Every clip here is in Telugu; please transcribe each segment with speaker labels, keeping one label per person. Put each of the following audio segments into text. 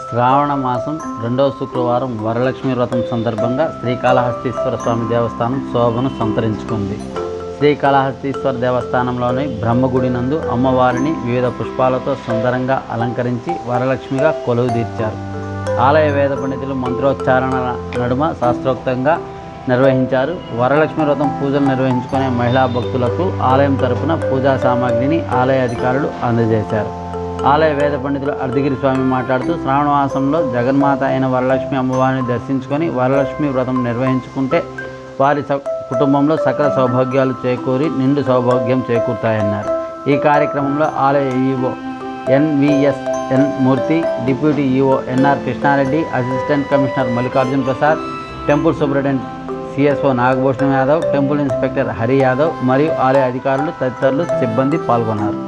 Speaker 1: శ్రావణ మాసం రెండవ శుక్రవారం వరలక్ష్మి వ్రతం సందర్భంగా శ్రీకాళహస్తీశ్వర స్వామి దేవస్థానం శోభను సంతరించుకుంది. శ్రీకాళహస్తీశ్వర దేవస్థానంలోని బ్రహ్మగుడి నందు అమ్మవారిని వివిధ పుష్పాలతో సుందరంగా అలంకరించి వరలక్ష్మిగా కొలువుదీర్చారు. ఆలయ వేద పండితులు మంత్రోచ్చారణల నడుమ శాస్త్రోక్తంగా నిర్వహించారు. వరలక్ష్మి వ్రతం పూజలు నిర్వహించుకునే మహిళా భక్తులకు ఆలయం తరపున పూజా సామాగ్రిని ఆలయ అధికారులు అందజేశారు. ఆలయ వేద పండితులు అర్ధగిరి స్వామి మాట్లాడుతూ, శ్రావణమాసంలో జగన్మాత అయిన వరలక్ష్మి అమ్మవారిని దర్శించుకొని వరలక్ష్మి వ్రతం నిర్వహించుకుంటే వారి కుటుంబంలో సకల సౌభాగ్యాలు చేకూరి నిండు సౌభాగ్యం చేకూరుతాయన్నారు. ఈ కార్యక్రమంలో ఆలయ EO NVSN Murthy, deputy EO NR Krishnareddy, assistant commissioner Mallikarjun Prasad, temple superintendent CSO Nagabhushanam Yadav, temple inspector Hari Yadav మరియు ఆలయ అధికారులు తదితరులు సిబ్బంది పాల్గొన్నారు.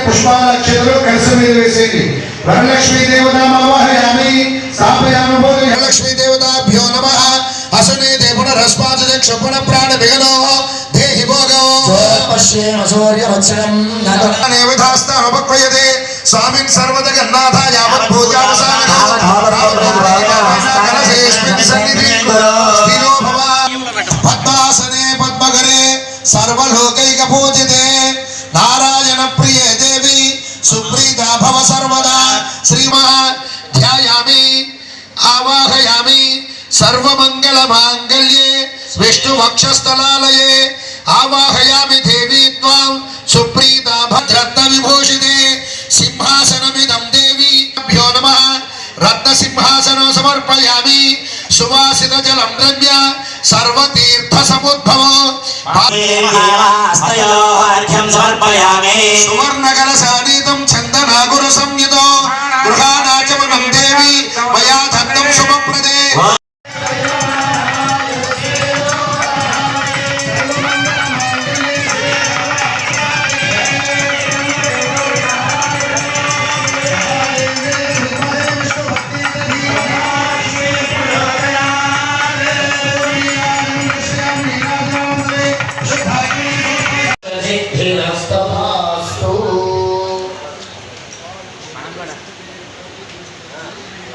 Speaker 2: పుష్పాలక్షలు కలిసి మీద వేసేది. వరలక్ష్మీ దేవతామావాహయామి స్థాపయామి బోధి. వరలక్ష్మీ దేవతాభ్యో నమః. అసనే దేపున రస్పాచ క్షపణ ప్రాణ విగనో దేహి భోగో పశ్యేమ సూర్యవత్సరం నవధాస్థాన ఉపక్రయతే స్వామిన్ సర్వద గన్నాథ యావత్ పూజావసానో కలశేస్మిన్ సన్నిధి స్థిరో భవ. పద్మాసనే పద్మగరే సర్వలోకైక పూజితే నారాయణ ప్రియే దేవి సుప్రీత భవ సర్వదా. శ్రీమా ధ్యాయామి ఆవాహయామి సర్వమంగళ మాంగళ్యే విష్ణు వక్షస్థలాలయే ఆవాహయామి దేవీ త్వాం సుప్రీత భద్రత్న విభూషితే. సింహాసనమిదం దేవి భ్యో నమః. రత్న సింహాసనం సమర్పయామి. సువాసిత జలం ద్రవ్య సర్వతీర్థ సముద్భవం సువర్ణగల సానీతం చందనాగుర సంయుతో గృహానాచమనం దేవి మయా ధన్నం శుభప్రదే.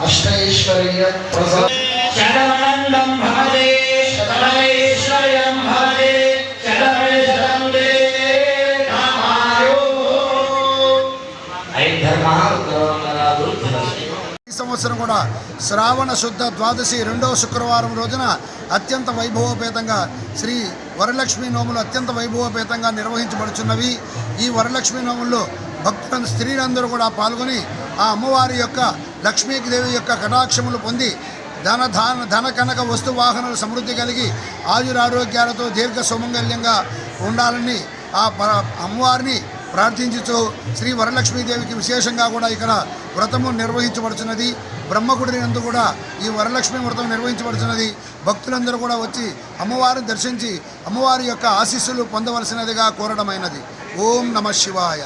Speaker 2: అష్టైశ్వర్య ప్రసాద శరణం భవదే శతమైశ్వర్యం భవదే శతమైశ్వర్యం దే నామాయో ఈ సంవత్సరం కూడా శ్రావణ శుద్ధ ద్వాదశి రెండవ శుక్రవారం రోజున అత్యంత వైభవోపేతంగా శ్రీ వరలక్ష్మీ నోములు అత్యంత వైభవోపేతంగా నిర్వహించబడుచున్నవి. ఈ వరలక్ష్మీ నోముల్లో భక్తులు స్త్రీలందరూ కూడా పాల్గొని ఆ అమ్మవారి యొక్క లక్ష్మీదేవి యొక్క కటాక్షములు పొంది ధన కనక వస్తు వాహనాలు సమృద్ధి కలిగి ఆయురారోగ్యాలతో దీర్ఘ సుమంగళ్యంగా ఉండాలని ఆ అమ్మవారిని ప్రార్థించుతూ శ్రీ వరలక్ష్మీదేవికి విశేషంగా కూడా ఇక్కడ వ్రతము నిర్వహించబడుతున్నది. బ్రహ్మగుడి నందు కూడా ఈ వరలక్ష్మీ వ్రతం నిర్వహించబడుతున్నది. భక్తులందరూ కూడా వచ్చి అమ్మవారిని దర్శించి అమ్మవారి యొక్క ఆశీస్సులు పొందవలసినదిగా కోరడమైనది. ఓం నమః శివాయ.